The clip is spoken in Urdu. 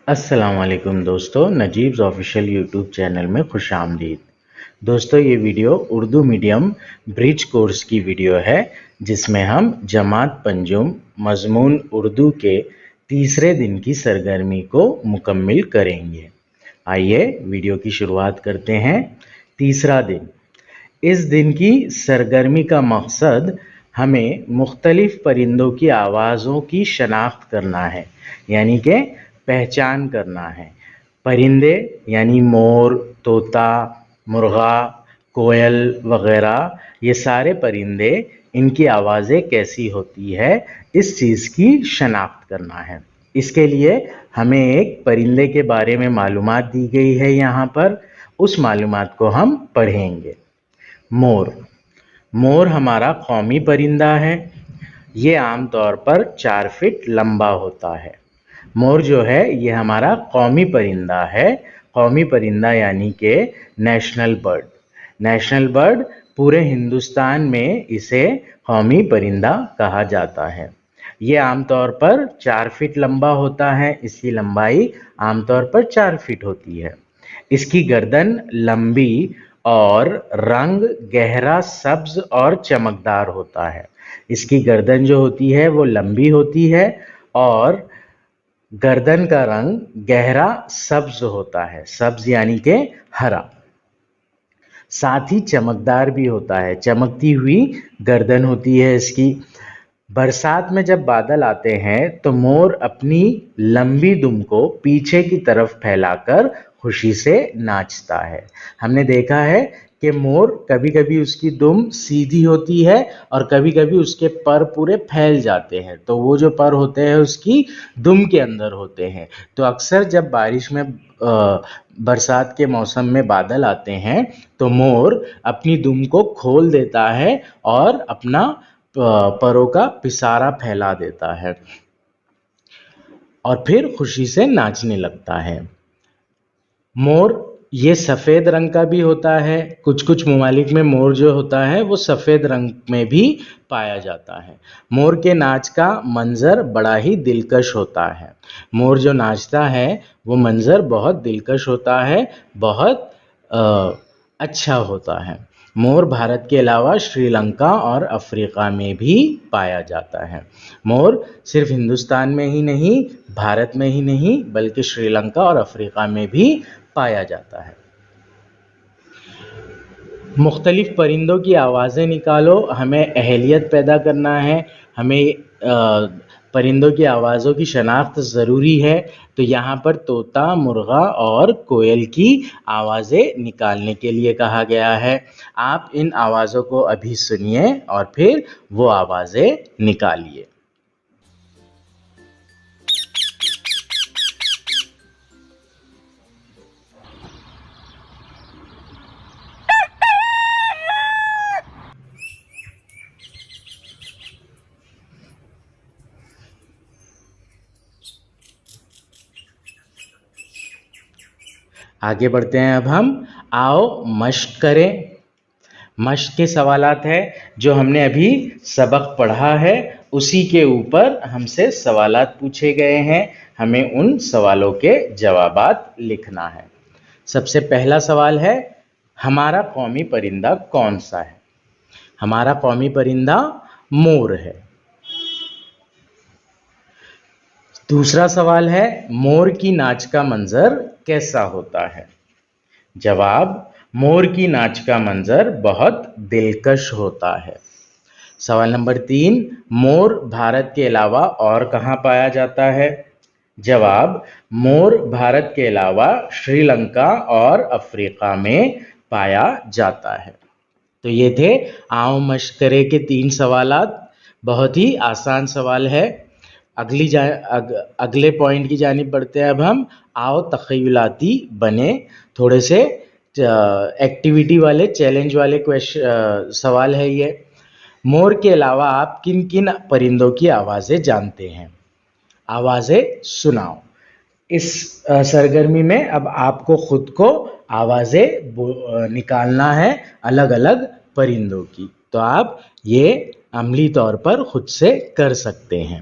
السلام علیکم دوستو، نجیبز آفیشیل یوٹیوب چینل میں خوش آمدید۔ دوستو یہ ویڈیو اردو میڈیم برج کورس کی ویڈیو ہے جس میں ہم جماعت پنجم مضمون اردو کے تیسرے دن کی سرگرمی کو مکمل کریں گے۔ آئیے ویڈیو کی شروعات کرتے ہیں۔ تیسرا دن، اس دن کی سرگرمی کا مقصد ہمیں مختلف پرندوں کی آوازوں کی شناخت کرنا ہے، یعنی کہ پہچان کرنا ہے۔ پرندے یعنی مور، طوطا، مرغا، کوئل وغیرہ، یہ سارے پرندے، ان کی آوازیں کیسی ہوتی ہے، اس چیز کی شناخت کرنا ہے۔ اس کے لیے ہمیں ایک پرندے کے بارے میں معلومات دی گئی ہے یہاں پر، اس معلومات کو ہم پڑھیں گے۔ مور، مور ہمارا قومی پرندہ ہے۔ یہ عام طور پر 4 فٹ لمبا ہوتا ہے۔ مور جو ہے یہ ہمارا قومی پرندہ ہے۔ قومی پرندہ یعنی کہ نیشنل برڈ۔ نیشنل برڈ پورے ہندوستان میں اسے قومی پرندہ کہا جاتا ہے۔ یہ عام طور پر 4 فٹ لمبا ہوتا ہے۔ اس کی لمبائی عام طور پر 4 فٹ ہوتی ہے۔ اس کی گردن لمبی اور رنگ گہرا سبز اور چمکدار ہوتا ہے۔ اس کی گردن جو ہوتی ہے وہ لمبی ہوتی ہے اور گردن کا رنگ گہرا سبز ہوتا ہے۔ سبز یعنی کہ ہرا، ساتھ ہی چمکدار بھی ہوتا ہے، چمکتی ہوئی گردن ہوتی ہے اس کی۔ برسات میں جب بادل آتے ہیں تو مور اپنی لمبی دم کو پیچھے کی طرف پھیلا کر خوشی سے ناچتا ہے۔ ہم نے دیکھا ہے کہ مور کبھی کبھی اس کی دم سیدھی ہوتی ہے اور کبھی کبھی اس کے پر پورے پھیل جاتے ہیں، تو وہ جو پر ہوتے ہیں اس کی دم کے اندر ہوتے ہیں۔ تو اکثر جب بارش میں برسات کے موسم میں بادل آتے ہیں تو مور اپنی دم کو کھول دیتا ہے اور اپنا پروں کا پسارا پھیلا دیتا ہے اور پھر خوشی سے ناچنے لگتا ہے۔ مور یہ سفید رنگ کا بھی ہوتا ہے۔ کچھ ممالک میں مور جو ہوتا ہے وہ سفید رنگ میں بھی پایا جاتا ہے۔ مور کے ناچ کا منظر بڑا ہی دلکش ہوتا ہے۔ مور جو ناچتا ہے وہ منظر بہت دلکش ہوتا ہے، بہت اچھا ہوتا ہے۔ مور بھارت کے علاوہ شری لنکا اور افریقہ میں بھی پایا جاتا ہے۔ مور صرف ہندوستان میں ہی نہیں، بھارت میں ہی نہیں، بلکہ شری لنکا اور افریقہ میں بھی پایا جاتا ہے۔ مختلف پرندوں کی آوازیں نکالو، ہمیں اہلیت پیدا کرنا ہے، ہمیں پرندوں کی آوازوں کی شناخت ضروری ہے۔ تو یہاں پر طوطا، مرغا اور کوئل کی آوازیں نکالنے کے لیے کہا گیا ہے۔ آپ ان آوازوں کو ابھی سنیے اور پھر وہ آوازیں نکالیے۔ آگے بڑھتے ہیں اب ہم، آؤ مشق کریں۔ مشق کے سوالات ہیں جو ہم نے ابھی سبق پڑھا ہے، اسی کے اوپر ہم سے سوالات پوچھے گئے ہیں، ہمیں ان سوالوں کے جوابات لکھنا ہے۔ سب سے پہلا سوال ہے، ہمارا قومی پرندہ کون سا ہے؟ ہمارا قومی پرندہ مور ہے۔ دوسرا سوال ہے، مور کی ناچ کا منظر کیسا ہوتا ہے؟ جواب، مور کی ناچ کا منظر بہت دلکش ہوتا ہے۔ سوال نمبر 3، مور بھارت کے علاوہ اور کہاں پایا جاتا ہے؟ جواب، مور بھارت کے علاوہ شری لنکا اور افریقہ میں پایا جاتا ہے۔ تو یہ تھے آؤ مشق کریں کے 3 سوالات، بہت ہی آسان سوال ہے۔ اگلے پوائنٹ کی جانب بڑھتے ہیں اب ہم، آؤ تخیلاتی بنے۔ تھوڑے سے ایکٹیویٹی والے، چیلنج والے سوال ہے یہ۔ مور کے علاوہ آپ کن کن پرندوں کی آوازیں جانتے ہیں؟ آوازیں سناؤ۔ اس سرگرمی میں اب آپ کو خود کو آوازیں نکالنا ہے الگ الگ پرندوں کی، تو آپ یہ عملی طور پر خود سے کر سکتے ہیں۔